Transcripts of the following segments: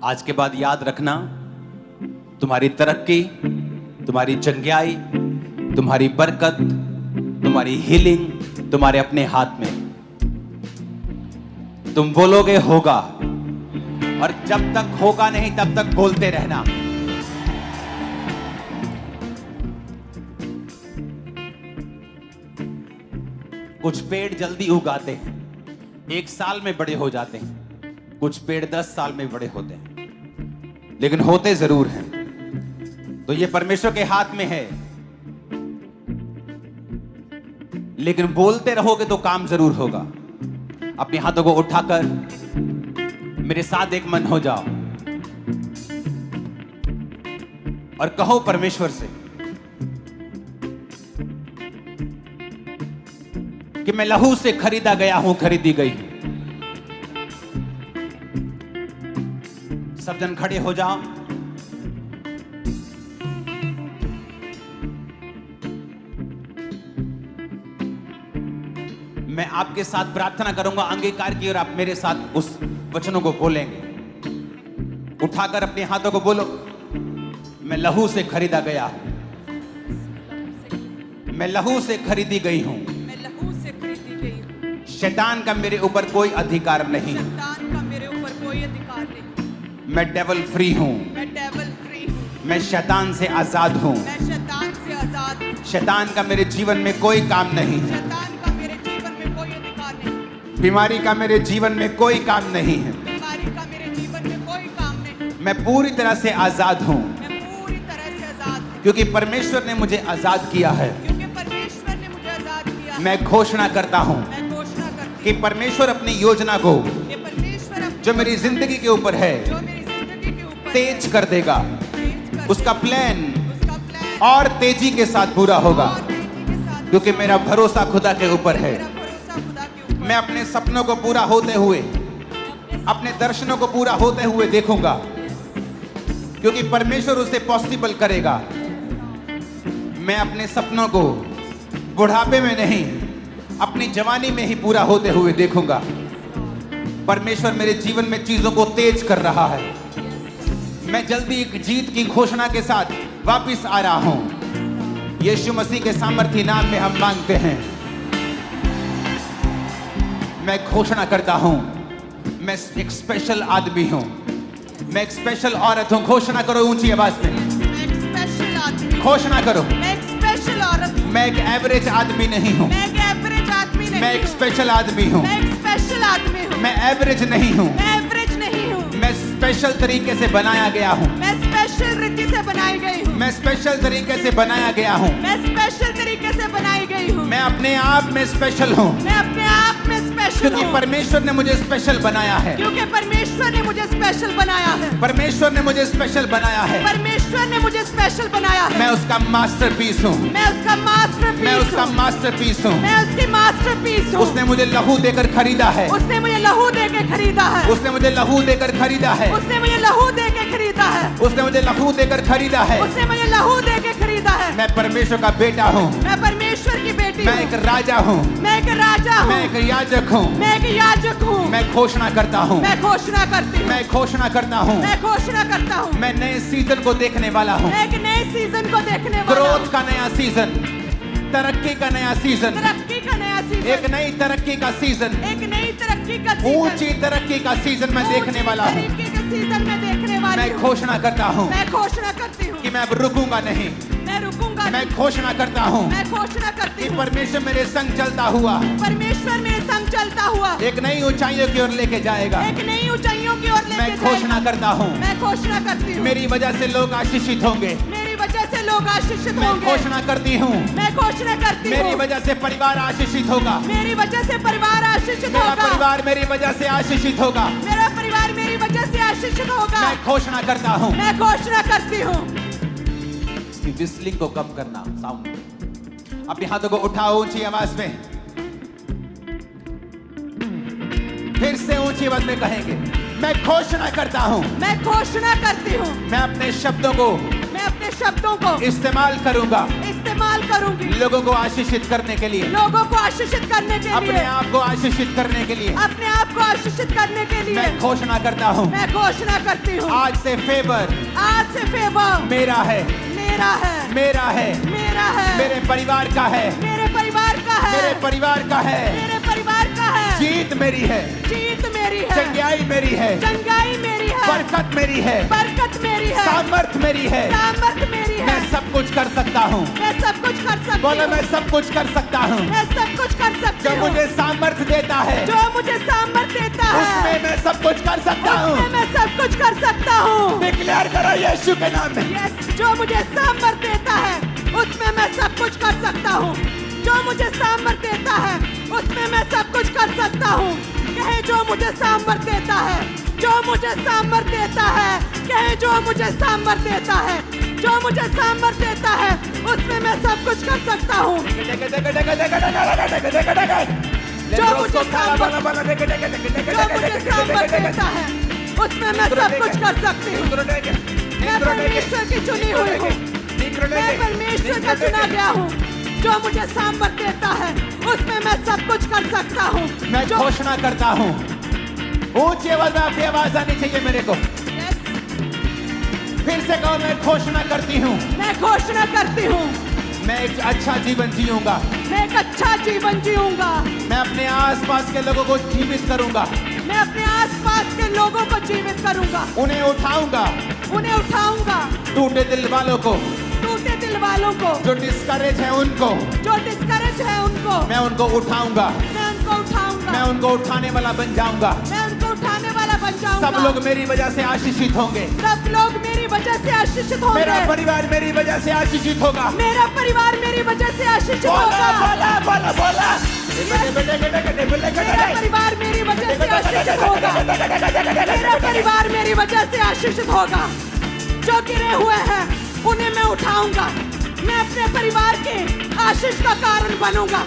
आज के बाद याद रखना, तुम्हारी तरक्की, तुम्हारी चंगियाई, तुम्हारी बरकत, तुम्हारी हीलिंग तुम्हारे अपने हाथ में। तुम बोलोगे होगा, और जब तक होगा नहीं तब तक बोलते रहना। कुछ पेड़ जल्दी उगाते हैं, 1 साल में बड़े हो जाते हैं। कुछ पेड़ 10 साल में बड़े होते हैं, लेकिन होते जरूर हैं। तो ये परमेश्वर के हाथ में है, लेकिन बोलते रहोगे तो काम जरूर होगा। अपने हाथों को उठाकर मेरे साथ एक मन हो जाओ और कहो परमेश्वर से कि मैं लहू से खरीदा गया हूं, खरीदी गई हूं। सब जन खड़े हो जाओ। मैं आपके साथ प्रार्थना करूंगा अंगीकार की, और आप मेरे साथ उस वचनों को बोलेंगे। उठाकर अपने हाथों को बोलो, मैं लहू से खरीदा गया हूं, मैं लहू से खरीदी गई हूं। शैतान का मेरे ऊपर कोई अधिकार नहीं, शैतान का मेरे ऊपर कोई अधिकार नहीं। मैं डेविल फ्री हूं, मैं डेविल फ्री हूं। मैं शैतान से आजाद हूं। मैं शैतान से आजाद हूं। शैतान का मेरे जीवन में कोई काम नहीं है। शैतान का मेरे जीवन में कोई अधिकार नहीं। बीमारी का मेरे जीवन में कोई काम नहीं है। बीमारी का मेरे जीवन में कोई काम नहीं। मैं पूरी तरह से आजाद हूं, मैं पूरी तरह से आजाद हूं, क्योंकि परमेश्वर ने मुझे आजाद किया है। क्योंकि परमेश्वर ने मुझे आजाद किया है। मैं घोषणा करता हूं मैं घोषणा करती हूं कि परमेश्वर अपनी योजना को, कि परमेश्वर अपनी जो मेरी जिंदगी के ऊपर है, जो मेरी जिंदगी के ऊपर तेज कर देगा। तेज कर उसका प्लान उसका प्लान और तेजी के साथ पूरा होगा, और तेजी के साथ, क्योंकि मेरा भरोसा खुदा के ऊपर है। मेरा भरोसा खुदा के ऊपर। मैं अपने सपनों को पूरा होते हुए, अपने दर्शनों को पूरा होते हुए देखूंगा, क्योंकि परमेश्वर उसे पॉसिबल करेगा। मैं अपने सपनों को बुढ़ापे में नहीं, अपनी जवानी में ही पूरा होते हुए देखूंगा। परमेश्वर मेरे जीवन में चीजों को तेज कर रहा है। मैं जल्दी एक जीत की घोषणा के साथ वापस आ रहा हूं। यीशु मसीह के सामर्थी नाम में हम मांगते हैं। मैं घोषणा करता हूं, मैं एक स्पेशल आदमी हूं, मैं एक स्पेशल औरत हूं। घोषणा करो ऊंची आवाज में, मैं एक स्पेशल आदमी हूं। घोषणा करो। मैं एक स्पेशल औरत हूं। मैं एक एवरेज आदमी नहीं हूं, मैं एक एवरेज आदमी नहीं मैं एक हूं। स्पेशल आदमी हूं। मैं एक स्पेशल आदमी हूं। मैं एवरेज नहीं हूं, मैं एवरेज नहीं हूं। मैं स्पेशल तरीके से बनाया गया हूं। मैं स्पेशल रीति से बनाई गई हूं। मैं स्पेशल तरीके से बनाया गया हूं। मैं स्पेशल तरीके से बनाई गई हूं। मैं अपने आप में स्पेशल हूं, मैं अपने आप में स्पेशल क्योंकि हूं, परमेश्वर ने मुझे स्पेशल बनाया है। क्योंकि परमेश्वर ने मुझे स्पेशल बनाया है। परमेश्वर ने मुझे स्पेशल बनाया है। परमेश्वर ने मुझे स्पेशल बनाया है। मैं उसका मास्टरपीस हूं, मैं उसका मास्टरपीस मैं उसका हूं। मास्टरपीस हूं। मैं उसकी मास्टरपीस हूं। उसने मुझे लहू देकर खरीदा है। उसने मुझे लहू दे के खरीदा है। उसने मुझे लहू देकर खरीदा है। उसने मुझे लहू दे के खरीदा है। उसने मुझे लहू देकर खरीदा है। उसने मुझे लहू दे के खरीदा है। मैं परमेश्वर का बेटा हूं। मैं परमेश्वर की बेटी मैं हूं। एक राजा हूं। मैं एक राजा हूं। मैं एक याजक हूं। मैं एक याजक हूं। मैं घोषणा करता हूं। मैं घोषणा करती हूं। मैं घोषणा करता हूं। मैं घोषणा करता हूं। मैं नए सीजन को देखने वाला हूं। मैं एक नए सीजन को देखने वाला हूं। ग्रोथ का नया सीजन, तरक्की का नया सीजन, तरक्की का नया सीजन। एक नई तरक्की का सीजन, एक नई तरक्की का सीजन। ऊंची तरक्की का सीजन मैं देखने वाला हूं। ऊंची तरक्की का सीजन मैं देखने वाली मैं हूं। घोषणा करता हूं मैं घोषणा करती हूं कि मैं अब रुकूंगा नहीं। मैं रुकूंगा मैं नहीं। घोषणा करता हूं मैं घोषणा करती कि हूं परमेश्वर मेरे संग चलता हुआ परमेश्वर मेरे संग चलता हुआ एक नई ऊंचाइयों की ओर लेके जाएगा। एक नई ऊंचाइयों की ओर लेके मैं घोषणा जाएगा। करता हूं, मैं घोषणा करती हूँ मेरी वजह से लोग आशीषित होंगे। मेरी वजह से लोग आशीषित मैं होंगे। घोषणा करती हूं, मैं घोषणा करती मेरी हूँ वजह से परिवार आशीषित होगा। मेरी वजह से परिवार आशीषित मेरा होगा। परिवार मेरी वजह से आशीषित होगा। मेरा परिवार मेरी वजह से आशीषित होगा। मैं घोषणा करता हूं। मैं घोषणा करती हूँ इसकी विस्लिंग को कम करना, साउंड। अपने हाथों को उठाओ ऊंची आवाज में, फिर से ऊंची आवाज में कहेंगे, मैं घोषणा करता हूँ मैं घोषणा करती हूँ मैं अपने शब्दों को मैं अपने शब्दों को इस्तेमाल करूंगा इस्तेमाल करूंगी लोगों को आशीषित करने के लिए लोगों को आशीषित करने के अपने लिए आप को आशीषित करने के लिए अपने आप को आशीषित करने के लिए मैं घोषणा करता हूँ मैं घोषणा करती हूँ आज से फेवर आज से फेवर मेरा है मेरा है मेरा है मेरा है मेरे परिवार का है मेरे परिवार का है मेरे परिवार का है मेरे परिवार का है जीत मेरी है जीत मेरी है चंगाई मेरी है चंगाई मेरी है बरकत मेरी है बरकत मेरी है सामर्थ मेरी है सामर्थ मेरी है मैं सब कुछ कर सकता हूँ मैं सब कुछ कर सकती बोलो हूँ मैं सब कुछ कर सकता हूँ मैं सब कुछ कर सकती जो हूँ मुझे सामर्थ देता है जो मुझे सामर्थ देता है उसमें मैं सब कुछ कर सकता उसमें हूँ मैं सब कुछ कर सकता हूँ डिक्लेयर करो यीशु के नाम में यस जो मुझे सामर्थ देता है उसमें मैं सब कुछ कर सकता हूँ जो मुझे सामर्थ देता है उसमें मैं सब कुछ कर सकता हूँ कहे जो मुझे सामर्थ देता है जो मुझे सामर्थ देता है कहे जो मुझे सामर्थ देता है जो मुझे सामर्थ देता है उसमें मैं सब कुछ कर सकता हूँ जो मुझे सामर्थ देता है उसमें मैं सब कुछ कर सकती हूँ मैं परमेश्वर की चुनी हुई हूँ मैं परमेश्वर का चुना गया हूँ जो मुझे सामर्थ देता है उसमें मैं सब कुछ कर सकता हूँ मैं जो घोषणा करता हूँ ऊंची आवाज में आपकी आवाज आनी चाहिए मेरे को Yes, फिर से कहो मैं घोषणा करती हूँ मैं घोषणा करती हूँ मैं एक अच्छा जीवन जीऊंगा मैं एक अच्छा जीवन जीऊंगा मैं अपने आसपास के लोगों को जीवित करूंगा मैं अपने आसपास के लोगों को जीवित करूंगा उन्हें उठाऊंगा उन्हें उठाऊंगा टूटे दिल वालों को टूटे दिल वालों को जो डिस्करेज है उनको जो डिस्करेज है उनको मैं उनको उठाऊंगा मैं उनको उठाऊंगा मैं उनको उठाने वाला बन जाऊंगा मैं उनको उठाने वाला बन जाऊंगा सब लोग मेरी वजह से आशीषित होंगे सब लोग मेरी वजह से आशीषित होंगे मेरा परिवार मेरी वजह से आशीषित होगा मेरा परिवार मेरी वजह से आशीषित बोला होगा बोला बोला बोला मेरा परिवार मेरी वजह से आशीषित होगा मेरा परिवार मेरी वजह से आशीषित होगा जो गिरे हुए हैं उन्हें मैं उठाऊंगा मैं अपने परिवार के आशीष का कारण बनूंगा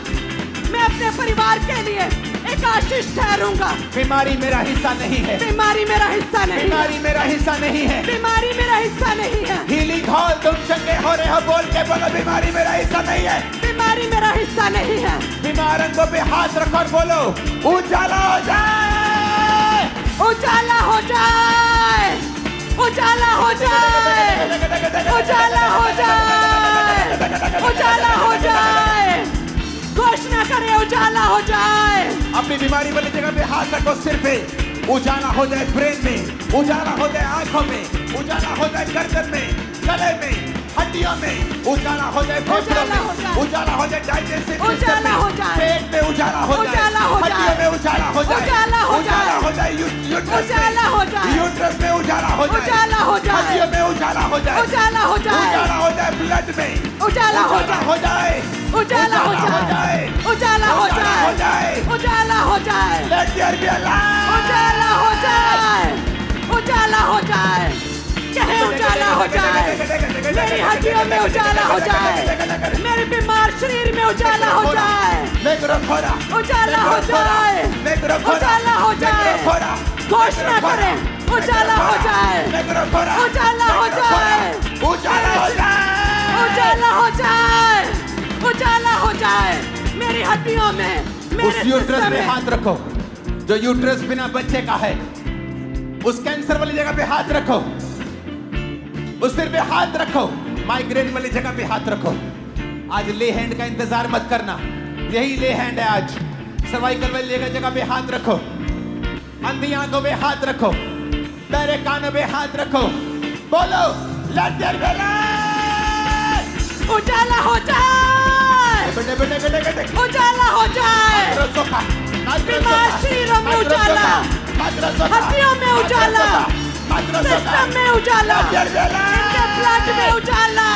मैं अपने परिवार के लिए एक आशीष ठहरूंगा बीमारी मेरा हिस्सा नहीं है बीमारी मेरा हिस्सा नहीं है बीमारी मेरा हिस्सा नहीं है बीमारी मेरा हिस्सा नहीं है हीलिंग हॉल तुम चंगे हो रहे हो बोल के बोलो बीमारी मेरा हिस्सा नहीं है बीमारी मेरा हिस्सा नहीं है बीमार अंगों पे हाथ रखो और बोलो उजाला हो जाए उजाला हो जाए उजाला हो जाए उजाला हो जाए उजाला हो जाए घोषणा करे उजाला हो जाए अपनी बीमारी वाली जगह पे हाथ रखो सिर पे उजाला हो जाए ब्रेन में उजाला हो जाए आंखों में उजाला हो जाए गर्दन में गले में हड्डियों में उजाला हो जाए फेफड़ों में उजाला हो जाए डाइजेस्टिव सिस्टम में पेट में उजाला हो जाए हड्डियों में उजाला हो जाए उजाला हो जाए यूट्रस में उजाला हो जाए उजाला हो जाए हड्डियों में उजाला हो जाए उजाला हो जाए उजाला हो जाए ब्लड में उजाला हो जाए उजाला हो जाए उजाला हो जाए उजाला हो जाए उजाला हो जाए let there be a light उजाला हो जाए उजाला हो जाए कहे उजाला हो जाए मेरी हड्डियों में उजाला हो जाए मेरे बीमार शरीर में उजाला हो जाए उजाला हो जाए उजाला हो जाए घोषणा करें उजाला हो जाए उजाला हो जाए उजाला हो जाए उजाला हो जाए उजाला हो जाए मेरी हड्डियों में उस मेरे यूट्रस सिस्टम पे में हाथ रखो जो यूट्रस बिना बच्चे का है उस कैंसर वाली जगह पे हाथ रखो उस सिर पे हाथ रखो माइग्रेन वाली जगह पे हाथ रखो आज ले हैंड का इंतजार मत करना यही ले हैंड है आज सर्वाइकल वाली जगह पे हाथ रखो अंधी आंखों पे हाथ रखो बहरे कानों पे हाथ रखो बोलो लेट देयर बी लाइट उजाला हो जाए उजाला हो जाए बीमार शरीरों में उजाला हड्डियों में उजाला सिस्टम में उजाला इनके ब्लड में उजाला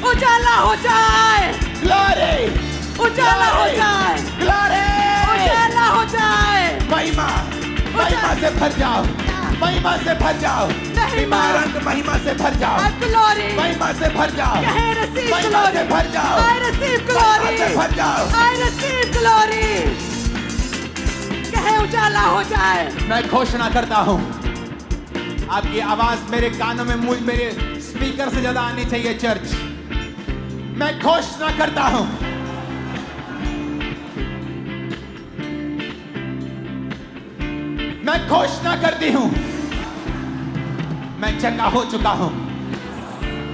उजाला हो जाए ग्लोरी उजाला हो जाए ग्लोरी उजाला हो जाए महिमा महिमा से भर जाओ महिमा से भर जाओ महिमा रंग महिमा से भर जाओ ग्लोरी महिमा से भर जाओ कहे receive महिमा से glory भर जाओ I receive glory महिमा से भर जाओ I receive glory कहे उजाला हो जाए। मैं घोषणा करता हूं, आपकी आवाज मेरे कानों में मेरे स्पीकर से ज्यादा आनी चाहिए चर्च। मैं घोषणा करता हूं, मैं घोषणा करती हूं, मैं चंगा हो चुका हूं,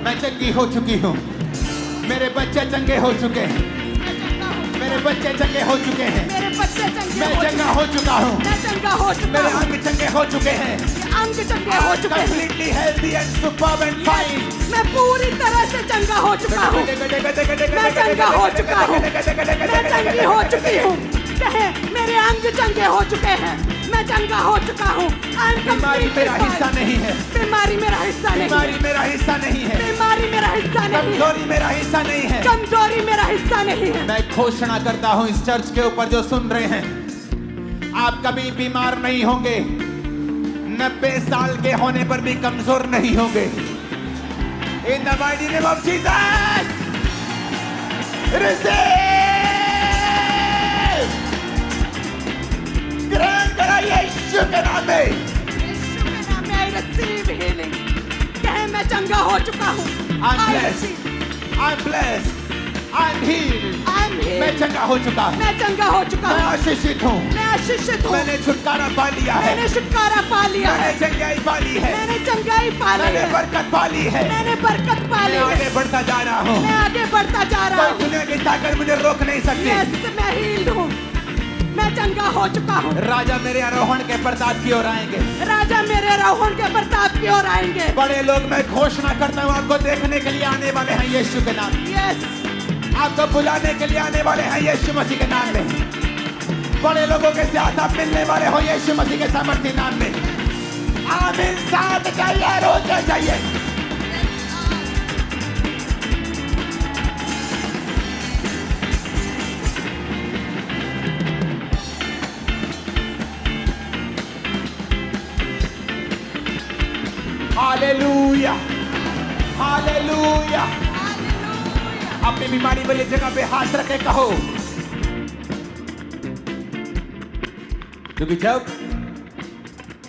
मैं चंगी हो चुकी हूं, मेरे बच्चे चंगे हो चुके हैं, मेरे बच्चे चंगे हो चुके हैं, मेरे बच्चे चंगे मैं चंगा हो चुका हूं, मैं चंगा हो चुका मेरे हूं, अंग चंगे हो चुके हैं, अंग चंगे हो चुके हैं, completely healthy and superb and fine। मैं पूरी तरह से चंगा हो चुका हूं, मैं चंगा हो चुका हूं, मैं चंगी हो चुकी हूं। कहे मेरे अंग चंगे हो चुके हैं, मैं चंगा हो चुका हूं। बीमारी मेरा हिस्सा नहीं है, बीमारी मेरा हिस्सा नहीं है, बीमारी मेरा हिस्सा नहीं है, बीमारी मेरा हिस्सा नहीं है, कमजोरी मेरा हिस्सा नहीं है, कमजोरी मेरा हिस्सा नहीं है। मैं घोषणा करता हूं इस चर्च के ऊपर जो सुन रहे हैं, आप कभी बीमार नहीं होंगे, 90 साल के होने पर भी कमजोर नहीं होंगे। In the mighty name of Jesus, receive! ग्रहण करा यीशु के नाम में। यीशु के नाम में I receive healing। कहे मैं चंगा हो चुका हूं। I'm blessed, I'm blessed, I'm healed। I'm healed। मैं चंगा हो चुका हूं, मैं चंगा हो चुका मैं हूं, आशीषित हूं, मैं आशीषित हूं, मैंने छुटकारा पा लिया है, मैंने छुटकारा पा लिया है, मैंने चंगाई पा ली है, मैंने चंगाई पा ली मैंने है, बरकत पा ली है, मैंने बरकत पा ली मैं है, आगे बढ़ता जा रहा हूं। मैं आगे बढ़ता जा रहा कोई हूं। दुनिया की ताकत मुझे रोक नहीं सकती। यस मैं हील्ड हूं, मैं चंगा हो चुका हूं। राजा मेरे आरोहण के प्रताप की ओर आएंगे, राजा मेरे रोहन के प्रताप की ओर आएंगे। बड़े लोग मैं घोषणा करता हूं आपको देखने के लिए आने वाले हैं यीशु के नाम में, यस आपको बुलाने के लिए आने वाले हैं यीशु मसीह के नाम में, बड़े लोगों के साथ आप मिलने वाले हो यीशु मसीह के सामर्थ्य नाम में। आमीन। साथ जाइए, रोज जाइए। Hallelujah, hallelujah. अपनी बीमारी वाली जगह पे हाथ रखे कहो, क्योंकि जब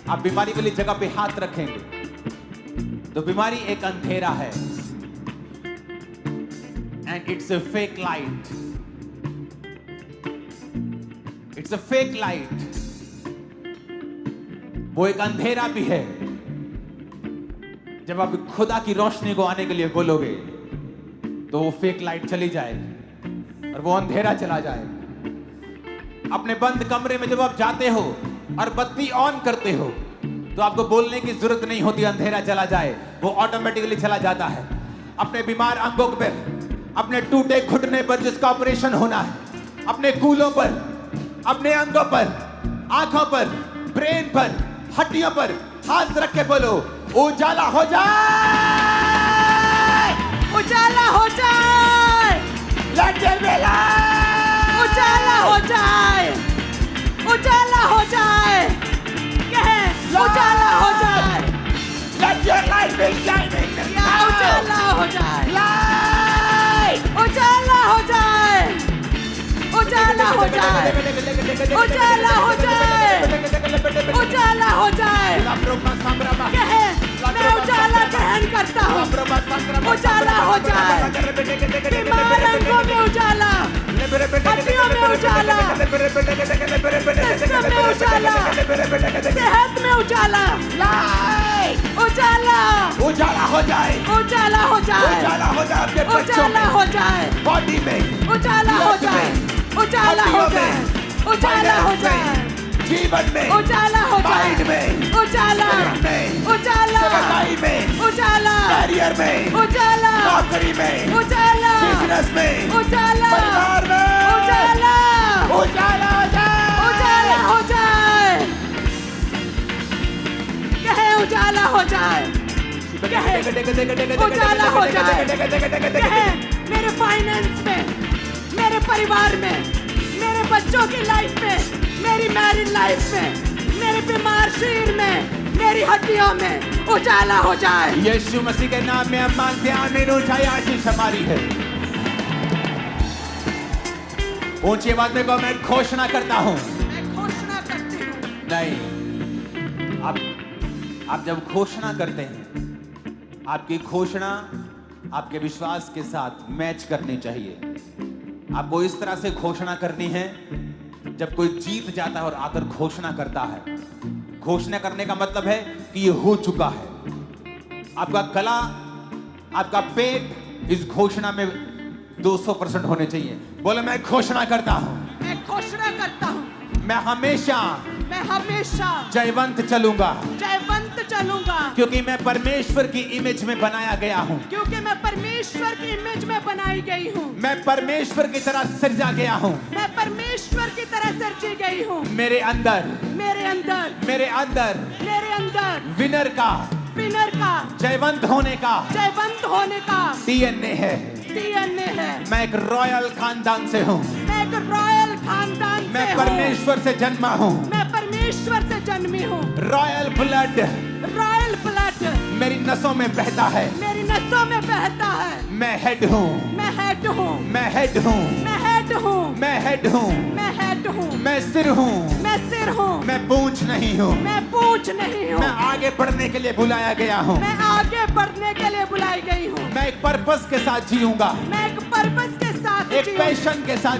आप बीमारी वाली जगह पे हाथ रखेंगे तो बीमारी एक अंधेरा है, and it's a fake light, it's a fake light. वो एक अंधेरा भी है। जब आप खुदा की रोशनी को आने के लिए बोलोगे तो वो फेक लाइट चली जाएगी और वो अंधेरा चला जाएगा। अपने बंद कमरे में जब आप जाते हो और बत्ती ऑन करते हो तो आपको बोलने की जरूरत नहीं होती, अंधेरा चला जाए, वो ऑटोमेटिकली चला जाता है। अपने बीमार अंगों पर, अपने टूटे घुटने पर जिसका ऑपरेशन होना है, अपने कूलों पर, अपने अंगों पर, आंखों पर, ब्रेन पर, हड्डियों पर हाथ रख के बोलो उजाला हो जाए, उजाला हो जाए, Let there be light! उजाला हो जाए, उजाला हो जाए। कहे उजाला हो जाए, Let your light be shining या now! उजाला हो जाए, Light! उजाला हो जाए, उजाला हो जाए, उजाला हो जाए, उजाला हो जाए। कहे मैं उजाला ग्रहण करता हूँ, उजाला हो जाए। बीमार अंगों में उजाला, हड्डियों में उजाला, जिस्म में उजाला, सेहत में उजाला, Light! उजाला, उजाला हो जाए, उजाला हो जाए, उजाला हो जाए आपके बच्चों उजाला में, हो जाए, बॉडी में, उजाला हो blood जाए, में, उजाला हो हड्डियों जाए, में, उजाला हो finance जाए, में, जीवन में, उजाला हो जाए, माइंड में, उजाला, spirit में, उजाला, सेवकाई में, उजाला, कैरियर में, उजाला, नौकरी में, उजाला, बिजनेस में, उजाला, परिवार में, उजाला, उजाला हो जाए, उजाला हो जाए। कहे उजाला हो जाए, कहे उजाला हो जाए। कहे मेरे फाइनेंस में, मेरे परिवार में, मेरे बच्चों की लाइफ में, मेरी मैरिड लाइफ में, मेरे बीमार शरीर में, मेरी हड्डियों में उजाला हो जाए। यीशु मसीह के नाम में हम मांगते हैं, आमीन। ऊंचाई आशीष हमारी है। ऊंची आवाज में कहो, मैं घोषणा करता हूं, मैं घोषणा करता नहीं, आप जब घोषणा करते हैं, आपकी घोषणा आपके विश्वास के साथ मैच करनी चाहिए। आपको इस तरह से घोषणा करनी है जब कोई जीत जाता है और आकर घोषणा करता है। घोषणा करने का मतलब है कि ये हो चुका है। आपका गला, आपका पेट इस घोषणा में 200% होने चाहिए। बोले मैं घोषणा करता हूं, मैं घोषणा करता हूँ, मैं हमेशा जयवंत चलूंगा, चलूंगा, क्योंकि मैं परमेश्वर की इमेज में बनाया गया हूं। क्योंकि मैं परमेश्वर की इमेज में बनाई गई हूँ। मैं परमेश्वर की तरह सृजा गया हूं। मैं परमेश्वर की तरह सृजी गई हूँ। मेरे अंदर विनर का, जयवंत होने का डीएनए है। मैं एक रॉयल खानदान से हूँ। मैं परमेश्वर से जन्मा हूँ। जन्मी हूँ। रॉयल ब्लड मेरी नसों में बहता है। मैं हेड हूँ। मैं सिर हूँ। मैं पूंछ नहीं हूँ। मैं आगे बढ़ने के लिए बुलाया गया हूँ। बुलाई गई हूँ। मैं एक पर्पस के साथ जीऊंगा। एक पैशन के साथ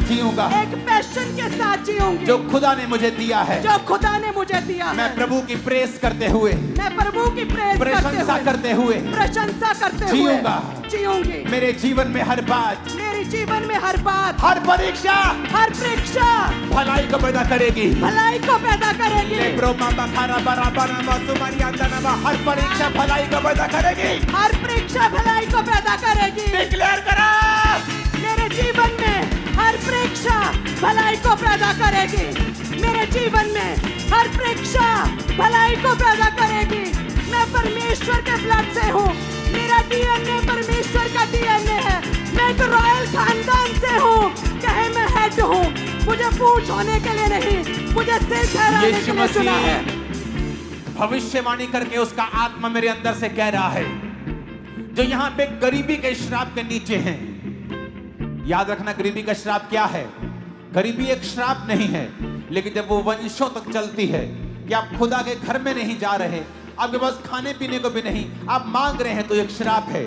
जीऊंगी जो खुदा ने मुझे दिया है। मैं प्रभु की प्रेस करते हुए, प्रशंसा करते हुए जीऊंगी। मेरे जीवन में हर बात, हर परीक्षा भलाई को पैदा करेगी। हर परीक्षा भलाई को पैदा करेगी। डिक्लेयर करा, मेरे जीवन में हर परीक्षा भलाई को पैदा करेगी। मेरे जीवन में हर परीक्षा भलाई को पैदा करेगी। मैं परमेश्वर के ब्लड से हूँ। मेरा डीएनए परमेश्वर का डीएनए है। मैं तो रॉयल खानदान से हूँ। कहे मैं हेड हूँ। मुझे पूंछ होने के लिए नहीं, मुझे सिर ठहराने के लिए चुना है। भविष्यवाणी करके उसका आत्मा मेरे अंदर से कह रहा है, जो यहाँ पे गरीबी के श्राप के नीचे हैं। याद रखना, गरीबी का श्राप क्या है? गरीबी एक श्राप नहीं है, लेकिन जब वो वंशों तक चलती है कि आप खुदा के घर में नहीं जा रहे, आपके पास खाने पीने को भी नहीं, आप मांग रहे हैं, तो एक श्राप है।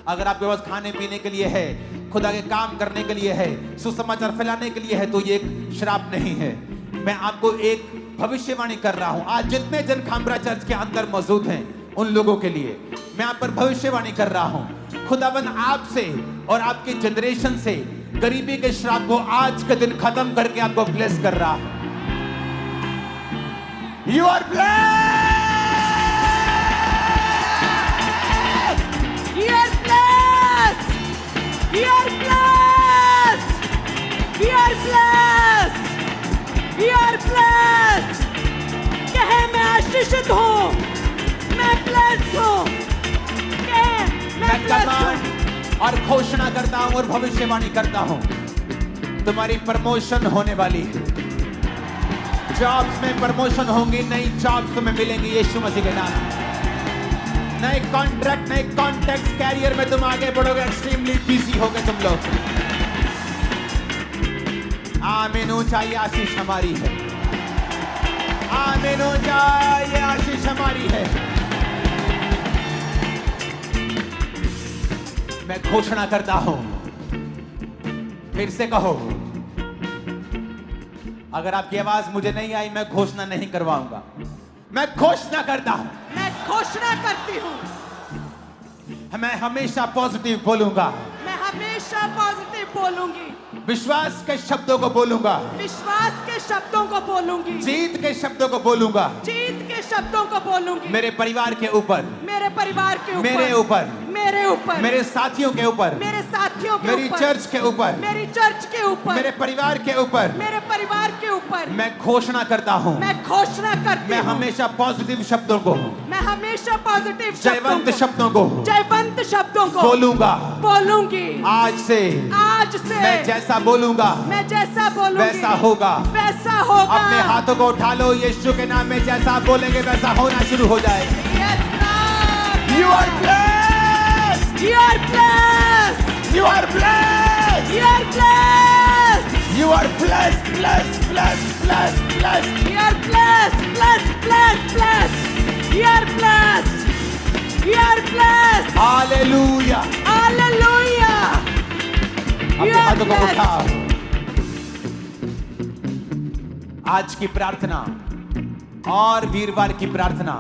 अगर आपके पास खाने पीने के लिए है, खुदा के काम करने के लिए है, सुसमाचार फैलाने के लिए है, तो ये एक श्राप नहीं है। मैं आपको एक भविष्यवाणी कर रहा हूं। आज जितने जन खामरा चर्च के अंदर मौजूद हैं, उन लोगों के लिए मैं आप पर भविष्यवाणी कर रहा हूं। खुदाबंद आपसे और आपकी जनरेशन से गरीबी के श्राप को आज के दिन खत्म करके आपको ब्लेस कर रहा है। You are blessed, You are blessed. You are blessed. You are blessed. You are blessed. कहे मैं आशीषित हूँ, मैं blessed हूँ। कहे मैं blessed हूँ। और घोषणा करता हूँ और भविष्यवाणी करता हूँ, तुम्हारी प्रमोशन होने वाली है। जॉब्स में प्रमोशन होंगी, नई जॉब्स तुम्हें मिलेंगी यीशु मसीह के नाम। नए कॉन्ट्रैक्ट, नए कॉन्टैक्ट्स, कैरियर में तुम आगे बढ़ोगे। एक्सट्रीमली बिजी होगे तुम लोग। आमीन। ऊंचा ये आशीष हमारी है। आमीन। ऊंचा ये आशीष हमारी है। मैं घोषणा करता हूं, फिर से कहो। अगर आपकी आवाज मुझे नहीं आई, मैं घोषणा नहीं करवाऊंगा। मैं घोषणा करता हूं, मैं घोषणा करती हूँ। मैं हमेशा पॉजिटिव बोलूंगा। मैं हमेशा पॉजिटिव बोलूंगी। विश्वास के शब्दों को बोलूंगा। विश्वास के शब्दों को बोलूंगी। जीत के शब्दों को बोलूंगा। जीत के शब्दों को बोलूंगी। मेरे परिवार के ऊपर, मेरे परिवार के ऊपर, मेरे ऊपर, मेरे ऊपर, मेरे साथियों के ऊपर, मेरे साथियों के मेरी ऊपर, चर्च के ऊपर, मेरी चर्च के ऊपर, मेरे परिवार के ऊपर, मेरे परिवार के ऊपर मैं घोषणा करता हूं। मैं घोषणा करती मैं हूँ। हमेशा पॉजिटिव शब्दों को, मैं हमेशा पॉजिटिव जयवंत शब्दों को, जयवंत शब्दों को बोलूंगी। आज से मैं जैसा बोलूंगा, मैं जैसा बोलूंगी, वैसा होगा। वैसा होगा। अपने हाथों को उठा लो, यीशु के नाम में जैसा आप बोलेंगे वैसा होना शुरू हो जाएगा। Yes, Lord. You are blessed. You are blessed. You are blessed. You are blessed. You are blessed, blessed, blessed, blessed, blessed. You are blessed, blessed, blessed, blessed. You are blessed. You are blessed. Hallelujah. Hallelujah. अपने You are हाथों को blessed. उठाओ। आज की प्रार्थना और वीरवार की प्रार्थना,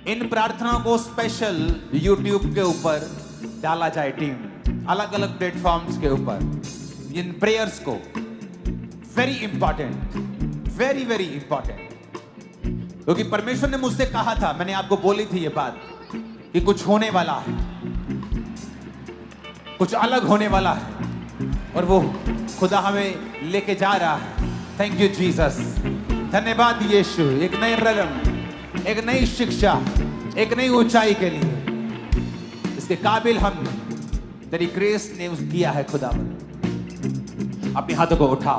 इन प्रार्थनाओं को स्पेशल YouTube के ऊपर डाला जाए। टीम अलग अलग प्लेटफॉर्म्स के ऊपर इन प्रेयर्स को, very important, very very important. क्योंकि परमेश्वर ने मुझसे कहा था, मैंने आपको बोली थी ये बात कि कुछ होने वाला है, कुछ अलग होने वाला है, और वो खुदा हमें लेके जा रहा है। थैंक यू जीसस, धन्यवाद यीशु। एक नए रलम, एक नई शिक्षा, एक नई ऊंचाई के लिए इसके काबिल हम तेरी ग्रेस ने किया है खुदा। अपने हाथों को उठा,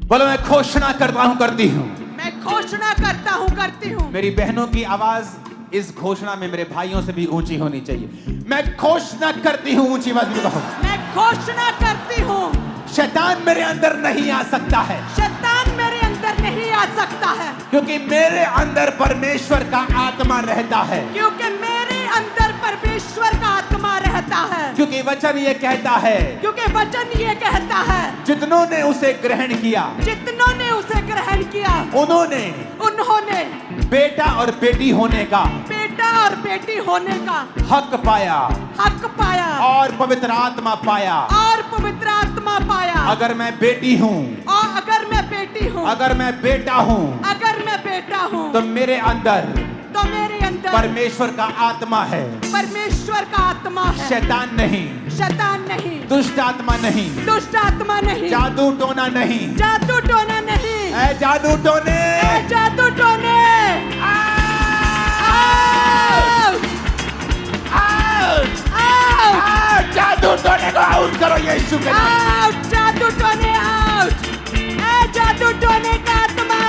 बोलो मैं घोषणा करता हूं, करती हूं। मैं घोषणा करता हूं, करती हूं। मेरी बहनों की आवाज इस घोषणा में मेरे भाइयों से भी ऊंची होनी चाहिए। मैं घोषणा करती हूं, ऊंची आवाज में कहो। मैं घोषणा करती हूं, शैतान मेरे अंदर नहीं आ सकता है, शैतान मेरे अंदर नहीं आ सकता है, क्योंकि मेरे अंदर परमेश्वर का आत्मा रहता है। क्योंकि मेरे अंदर परमेश्वर का आत्मा रहता है। क्योंकि वचन ये कहता है, क्योंकि वचन ये कहता है, जितनों ने उसे ग्रहण किया, जितनों ने उसे ग्रहण किया, उन्होंने बेटा और बेटी होने का, बेटा और बेटी होने का हक पाया, हक पाया, और पवित्र आत्मा पाया। और पवित्र आत्मा पाया। अगर मैं बेटी हूँ, और अगर मैं बेटी हूँ, अगर मैं बेटा हूँ, अगर मैं बेटा हूँ, तो मेरे अंदर परमेश्वर का आत्मा है, परमेश्वर का आत्मा है। शैतान नहीं, शैतान नहीं, दुष्ट आत्मा नहीं, दुष्ट आत्मा नहीं, जादू टोना नहीं, जादू टोना नहीं, ऐ जादू टोने, ऐ जादू टोने। जादू टोने को आउट करो यीशु के नाम। आउट, जादू टोने आउट, ऐ जादू टोने का आत्मा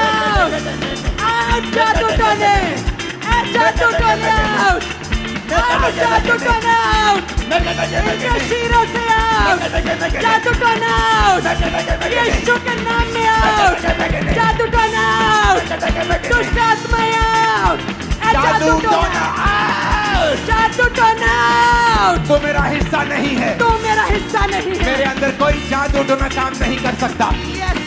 आउट, जादू टोने, ऐ जादू टोने आउट, जादू टोने आउट, इनके सिरों से आउट, जादू टोने आउट, यीशु के नाम में आउट, जादू टोने आउट, दुष्ट आत्मा आउट, ऐ जादू टोना आउट, जादू टोना आउट। तो मेरा हिस्सा नहीं है, तू मेरा हिस्सा नहीं है। मेरे अंदर कोई जादू टोना काम नहीं कर सकता, Yes,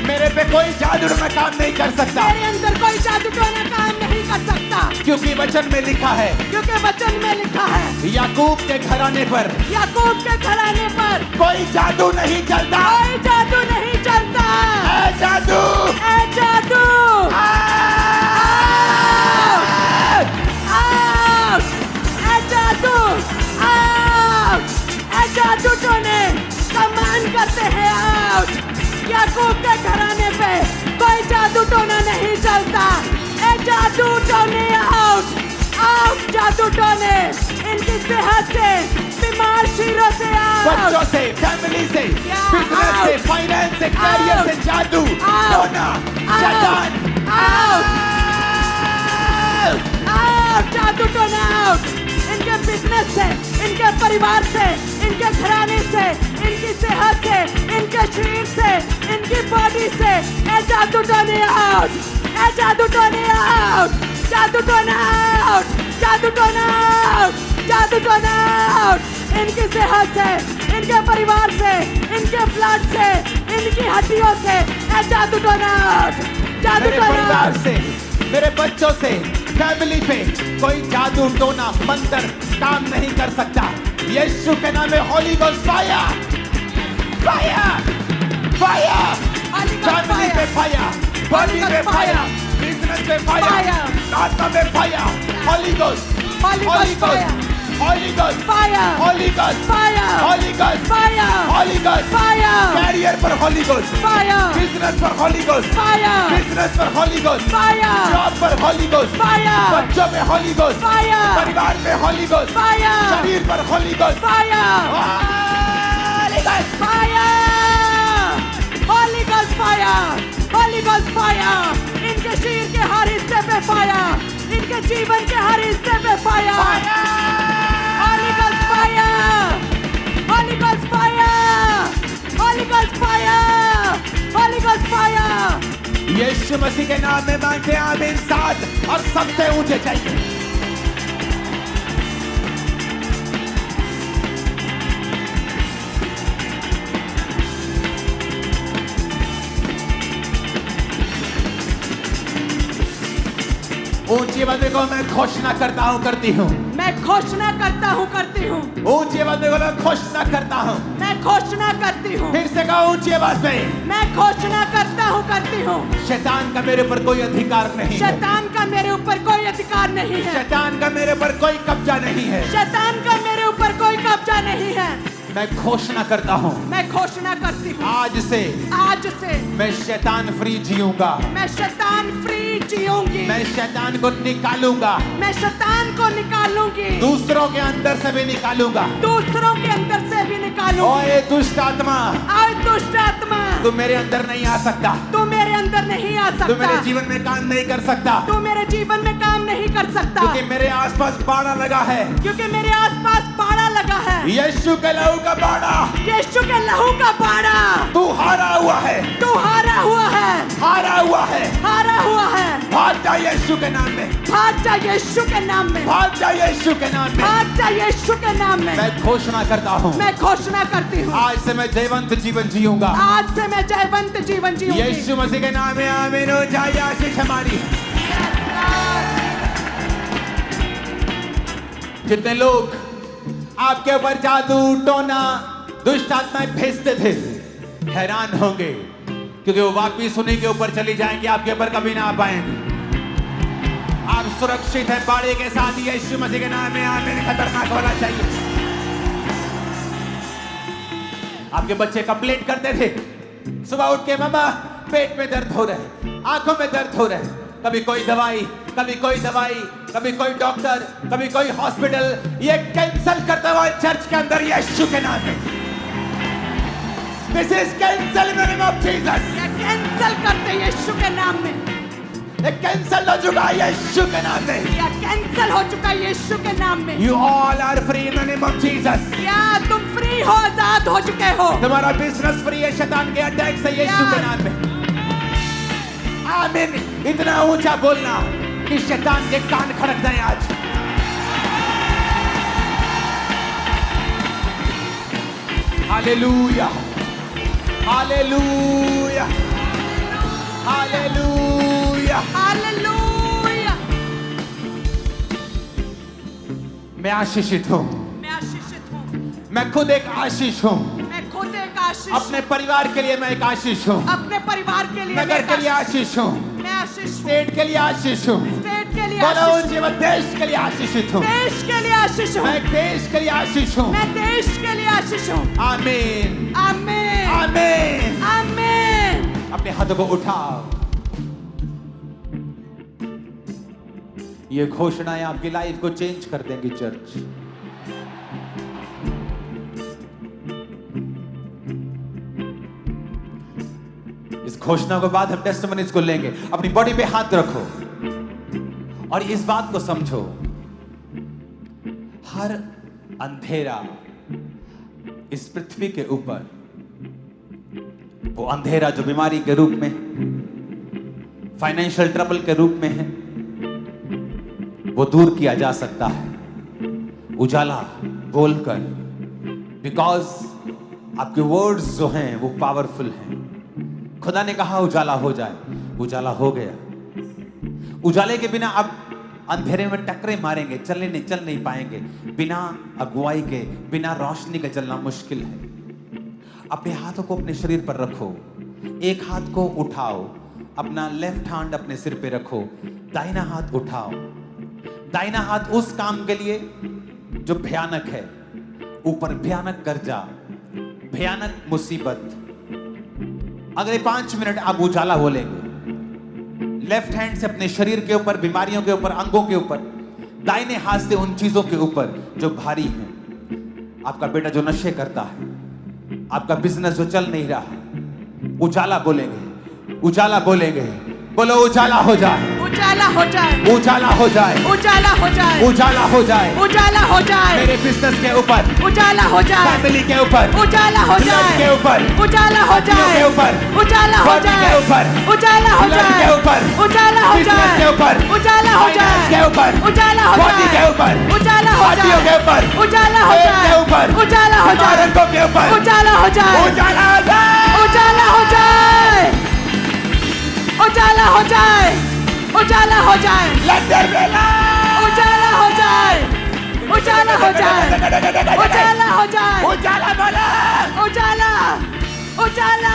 मेरे पे कोई जादू टोना काम नहीं कर सकता, मेरे अंदर कोई जादू टोना काम नहीं कर सकता, क्योंकि वचन में लिखा है, क्योंकि वचन में लिखा है, याकूब के घराने पर याकूब के घराने पर कोई जादू नहीं चलता। कोई जादू नहीं चलता। ऐ जादू, ऐ जादू, आउट, ऐ जादू, आउट, ऐ जादू टोने कमान करते हैं आउट। याकूब के घराने पे कोई जादू टोना नहीं चलता। ए जादू टोने आउट, आउट जादू टोने, इनकी सेहत से, बीमार शीरों से आउट, बच्चों से, फैमिली से, बिजनेस से, फाइनेंस से, करियर से जादू टोना, शैतान आउट, आउट, जादू टोना आउट, इनके बिजनेस से, इनके परिवार से, इनके घराने से, इनकी सेहत से, इनके शरीर से, इनकी बॉडी से। ए जादू टोने आउट, ए जादू टोने आउट, जादू टोना आउट, जादू टोना आउट, जादू टोना आउट, इनकी सेहत से, इनके परिवार से, इनके ब्लड से, इनकी हड्डियों से। ए जादू टोना आउट, जादू मेरे टोना परिवार आउट, से, मेरे बच्चों से, फैमिली पे कोई जादू टोना मंत्र काम नहीं कर सकता। यीशु के नाम में Holy ghost fire, fire, fire, family पे फायर, बॉडी पे फायर, बिजनेस पे फायर, आत्मा पे fire, Holi Ghost, Holy Ghost, Holy ghost, fire, Holi ghost, fire, Holi ghost, fire, Holi ghost, fire, career पर होली गोस्ट, फायर, बिजनेस पर होली गोस्ट, फायर, बिजनेस पर Holy ghost, fire, job पर Holy ghost, fire, बच्चों में Holy ghost, fire, परिवार में Holy ghost, fire, शरीर पर Holy ghost, fire, Holi ghost, fire, Holi ghost fire, Holi ghost fire, इनके शरीर के हर हिस्से पे फायर, इनके जीवन के हर हिस्से पे fire, Holi ghost fire, Holi ghost fire, Holi ghost fire. यीशु मसीह के नाम में मांगते हैं आमीन। साथ और सबसे ऊंचे चाहिए। ऊंची आवाज में को मैं घोषणा करता हूँ करती हूँ। मैं घोषणा करता हूँ करती हूँ। ऊंची आवाज में बोलो घोषणा करता हूँ। मैं घोषणा करती हूँ। फिर से कहो ऊंची आवाज में। मैं घोषणा करता हूँ करती हूँ। शैतान का मेरे ऊपर कोई अधिकार नहीं है। शैतान का मेरे ऊपर कोई अधिकार नहीं है। शैतान का मेरे ऊपर कोई कब्जा नहीं है। शैतान का मेरे ऊपर कोई कब्जा नहीं है। मैं घोषणा करता हूँ। मैं घोषणा करती हूँ आज से मैं शैतान फ्री जीऊंगा। मैं शैतान फ्री जीऊंगी। मैं शैतान को निकालूंगा। मैं शैतान को निकालूंगी। दूसरों के अंदर से भी निकालूंगा। दूसरों के अंदर से भी निकालूंगी। ओए दुष्ट आत्मा, ओए दुष्ट आत्मा, तू मेरे अंदर नहीं आ सकता। तू मेरे अंदर नहीं आ सकता। तू मेरे जीवन में काम नहीं कर सकता। तू मेरे जीवन में काम नहीं कर सकता। क्योंकि मेरे आसपास बाड़ा लगा है। क्योंकि मेरे आसपास बाड़ा लगा है। यीशु के लहू का बाड़ा। यीशु के लहू का बाड़ा। तू हारा हुआ है। तू हारा हुआ है। हारा हुआ है। हारा हुआ है। भाग जा यीशु के नाम में। भाग जा यीशु के नाम में। भाग जा यीशु के नाम में। भाग जा यीशु के नाम में। मैं घोषणा करता हूँ। मैं घोषणा करती हूँ। आज से मैं जयवंत जीवन जीऊंगा। आज से मैं जयवंत जीवन जीऊंगी। यीशु मसीह के नाम में आमीन हो जाए। आशीष हमारी। जितने लोग आपके ऊपर जादू टोना दुष्ट आत्माएं भेजते थे, हैरान होंगे क्योंकि वो वापिस उन्हीं के ऊपर चली जाएंगे, आपके ऊपर कभी ना आ पाएंगे। आप सुरक्षित हैं बाड़े के साथ। यीशु मसीह के नाम में आमीन। खतरनाक वाला चाहिए। आपके बच्चे कंप्लेंट करते थे सुबह उठ के, मामा पेट में दर्द हो रहा है, आंखों में दर्द हो रहा है। कभी कोई दवाई, कभी कोई दवाई, कभी कोई डॉक्टर, कभी कोई हॉस्पिटल। ये कैंसल करता हुआ चर्च के अंदर यीशु के नाम में। This is cancel in the name of Jesus. ये कैंसल करते यीशु के नाम में। ये कैंसल हो चुका है यीशु के नाम में। ये कैंसल हो चुका है यीशु के नाम में। You all are free in the name of Jesus. या तुम फ्री हो, आजाद हो चुके हो। तुम्हारा बिजनेस फ्री है शैतान के अटैक से यीशु के नाम में। आमीन। इतना ऊंचा बोलना कि शैतान के कान खड़क जाए आज। Hallelujah, hallelujah, hallelujah, hallelujah. मैं आशीषित हूँ। मैं आशीषित हूँ। मैं खुद एक आशीष हूँ। मैं खुद एक आशीष। अपने परिवार के लिए मैं एक आशीष हूँ। अपने परिवार के लिए नगर के लिए आशीष हूँ। मैं आशीष हूँ। स्टेट के लिए आशीष हूँ। स्टेट के लिए बोलो आशीष हूँ। जीवन देश के लिए आशीषित हूँ। देश के लिए आशीष हूँ। मैं देश के लिए आशीष हूँ। मैं देश के लिए आशीष हूँ। आमीन, आमीन, आमीन, आमीन। अपने हाथों को उठाओ। ये घोषणाएं आपकी लाइफ को चेंज कर देंगी चर्च। इस घोषणा के बाद हम टेस्टिमनीज को लेंगे। अपनी बॉडी पे हाथ रखो और इस बात को समझो, हर अंधेरा इस पृथ्वी के ऊपर, वो अंधेरा जो बीमारी के रूप में, फाइनेंशियल ट्रबल के रूप में है, वो दूर किया जा सकता है उजाला बोलकर। बिकॉज आपके वर्ड्स जो हैं वो पावरफुल हैं। खुदा ने कहा उजाला हो जाए, उजाला हो गया। उजाले के बिना अब अंधेरे में टकरे मारेंगे, चल नहीं पाएंगे। बिना अगुवाई के, बिना रोशनी के चलना मुश्किल है। अपने हाथों को अपने शरीर पर रखो। एक हाथ को उठाओ, अपना लेफ्ट हैंड अपने सिर पे रखो, दाहिना हाथ उठाओ। दाहिना हाथ उस काम के लिए जो भयानक है, ऊपर भयानक कर्जा, भयानक मुसीबत। अगले 5 मिनट आप उजाला बोलेंगे। लेफ्ट हैंड से अपने शरीर के ऊपर, बीमारियों के ऊपर, अंगों के ऊपर, दाहिने हाथ से उन चीजों के ऊपर जो भारी हैं। आपका बेटा जो नशे करता है, आपका बिजनेस जो चल नहीं रहा, उजाला बोलेंगे, उजाला बोलेंगे। बोलो उजाला हो जाए, उजाला हो जाए, उजाला हो जाए, उजाला हो जाए, उजाला हो जाए, उजाला हो जाए, मेरे बिजनेस के ऊपर, उजाला हो जाए, फैमिली के ऊपर, उजाला हो ब्लड जाए, के ऊपर, उजाला हो हड्डियों जाए, के ऊपर, उजाला हो बॉडी जाए, के ऊपर, उजाला हो ब्लड जाए, के ऊपर, उजाला हो बिजनेस जाए, के ऊपर, उजाला हो फाइनेंस के जाए, ऊपर, उजाला हो बॉडी के जाए, ऊपर, उजाला हो हड्डियों के जाए, ऊपर, उजाला हो पेट जाए, के ऊपर, उजाला हो जाए, मारकों के ऊपर, उजाला हो जाए, उजाला हो जाए, उजाला हो जाए, उजाला हो जाए, उजाला हो जाए, Let there be light! उजाला हो जाए, उजाला हो जाए, उजाला हो जाए, उजाला बोला, उजाला, उजाला,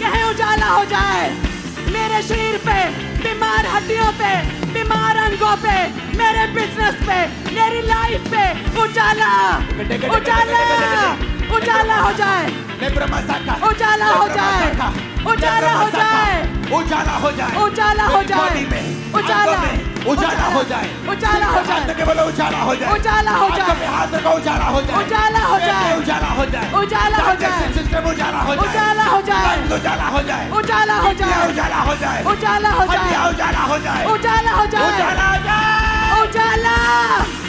कहे उजाला हो जाए, मेरे शरीर पे, बीमार हड्डियों पे, बीमार अंगों पे, मेरे बिजनेस पे, मेरी लाइफ पे, उजाला, उजाला, उजाला हो जाए, नेब्रमासाका, उजाला हो जाए, उजाला हो जाए, उजाला हो जाए, उजाला हो जाए, बॉडी में, उजाला, आंखों में, उजाला हो जाए, उजाला हो जाए, हाथ के बोलो उजाला हो जाए, उजाला हो आंखों जाए, में हाथ रखो उजाला हो जाए, उजाला हो पेट में जाए, उजाला हो जाए, उजाला हो जाए, डाइजेस्टिव सिस्टम उजाला हो जाए, उजाला हो जाए, लंग्स उजाला हो जाए, उजाला हो किडनियां जाए, उजाला हो जाए, उजाला हो जाए, हड्डियां उजाला हो जाए, उजाला हो जाए, उजाला हो जाए, उजाला,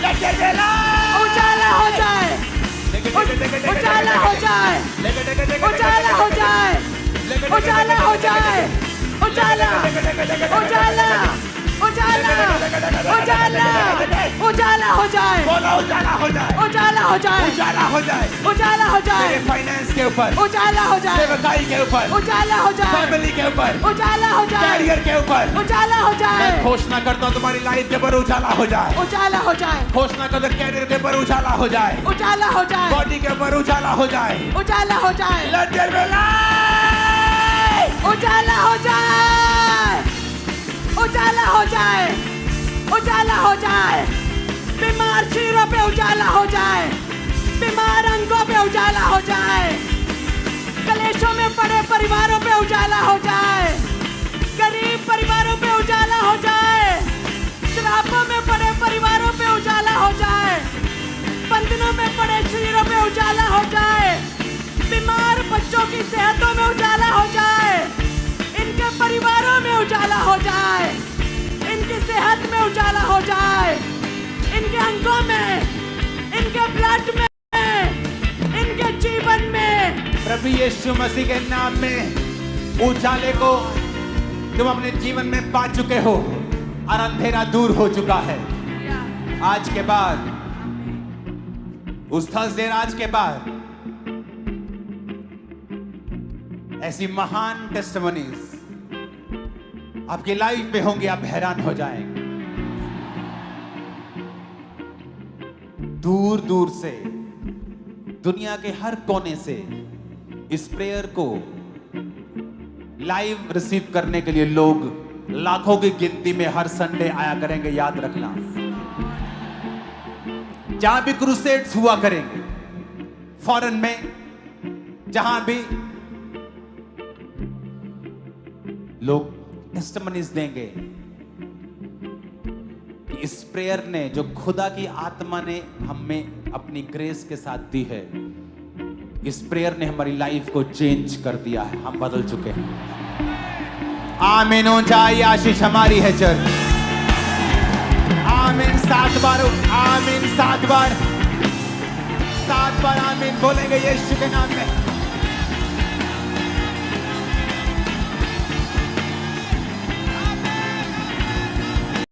Let there be light! उजाला हो जाए, उजाला हो जाए, उजाला हो जाए, उजाला हो जाए, उजाला, उजाला, उजाला, उजाला, उजाला हो जाए, बोलो उजाला हो जाए, उजाला हो जाए, उजाला हो जाए, उजाला हो जाए, मेरे फाइनेंस के ऊपर, उजाला हो जाए, सेवकाई के ऊपर, उजाला हो जाए, फैमिली के ऊपर, उजाला हो जाए, कैरियर के ऊपर, उजाला हो जाए, मैं घोषणा करता हूँ तुम्हारी लाइफ के ऊपर उजाला हो जाए, उजाला हो जाए, घोषणा करता हूँ कैरियर के ऊपर उजाला हो जाए, उजाला हो जाए, बॉडी के ऊपर उजाला हो जाए, उजाला हो जाए, Let there be light! उजाला हो जाए, उजाला हो जाए, उजाला हो जाए, बीमार चीरों पे उजाला हो जाए, बीमार अंगों पे उजाला हो जाए, कलेशों में पड़े परिवारों पे उजाला हो जाए, गरीब परिवारों पे उजाला हो जाए, शराबों में पड़े परिवारों पे उजाला हो जाए, बंधनों में पड़े शरीरों पे उजाला हो जाए, बीमार बच्चों की सेहतों में उजाला हो जाए, इनके परिवारों में उजाला हो जाए, इनकी सेहत में उजाला हो जाए, इनके अंगों में, इनके ब्लड में, इनके जीवन में, प्रभु यीशु मसीह के नाम में उजाले को तुम अपने जीवन में पा चुके हो और अंधेरा दूर हो चुका है। आज के बाद, उस थर्सडे आज के बाद ऐसी महान टेस्टिमनीज आपकी लाइफ में होंगी, आप हैरान हो जाएंगे। दूर दूर से, दुनिया के हर कोने से इस प्रेयर को लाइव रिसीव करने के लिए लोग लाखों की गिनती में हर संडे आया करेंगे। याद रखना, जहां भी क्रूसेड्स हुआ करेंगे, फॉरेन में जहां भी लोग टेस्टिमनीज देंगे कि इस प्रेयर ने, जो खुदा की आत्मा ने हमें अपनी ग्रेस के साथ दी है, इस प्रेयर ने हमारी लाइफ को चेंज कर दिया है। हम बदल चुके हैं। आमीन हो जाए, आशीष हमारी है चर्च। आमीन 7 बार, आमीन 7 बार, 7 बार आमीन बोलेंगे यीशु के नाम में।